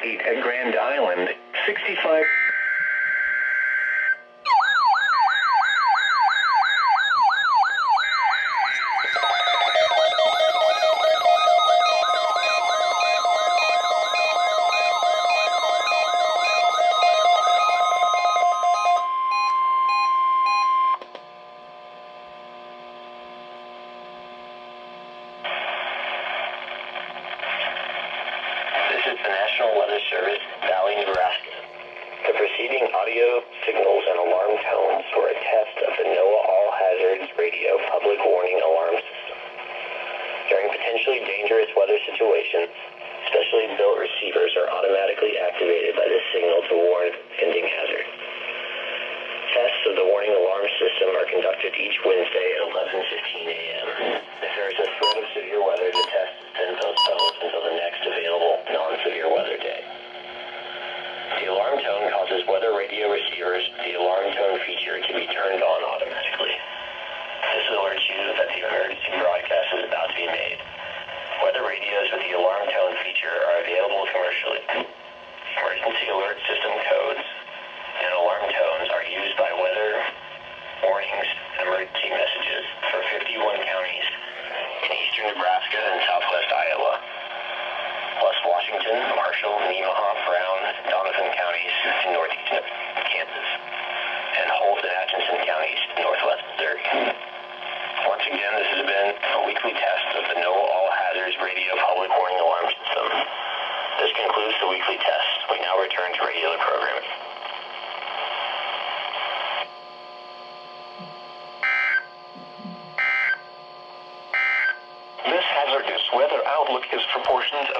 58 at Grand Island, 65... This is the National Weather Service, Valley, Nebraska. The preceding audio, signals, and alarm tones were a test of the NOAA All Hazards Radio Public Warning Alarm System. During potentially dangerous weather situations, specially built receivers are automatically activated by this signal to warn of impending hazard. Tests of the warning alarm system are conducted each Wednesday at 11:15 a.m. If there is a threat of severe weather, the test is then postponed until the next available non-severe weather day. The alarm tone causes weather radio receivers with the alarm tone feature to be turned on automatically. This alerts you that the emergency broadcast is about to be made. Weather radios with the alarm tone feature are available commercially. Emergency alert system codes and alarm tones are used by weather warnings and emergency messages for 51 counties in eastern Nebraska and southwest Iowa, plus Washington, Marshall, Nemaha, Brown, and Donovan counties in northeast Kansas, and Holt and Atchison counties in northwest Missouri. Once again, this has been a weekly test of the NOAA All Hazards Radio Public Warning Alarm System. This concludes the weekly test. We now return to regular programming. This hazardous weather outlook is for portions of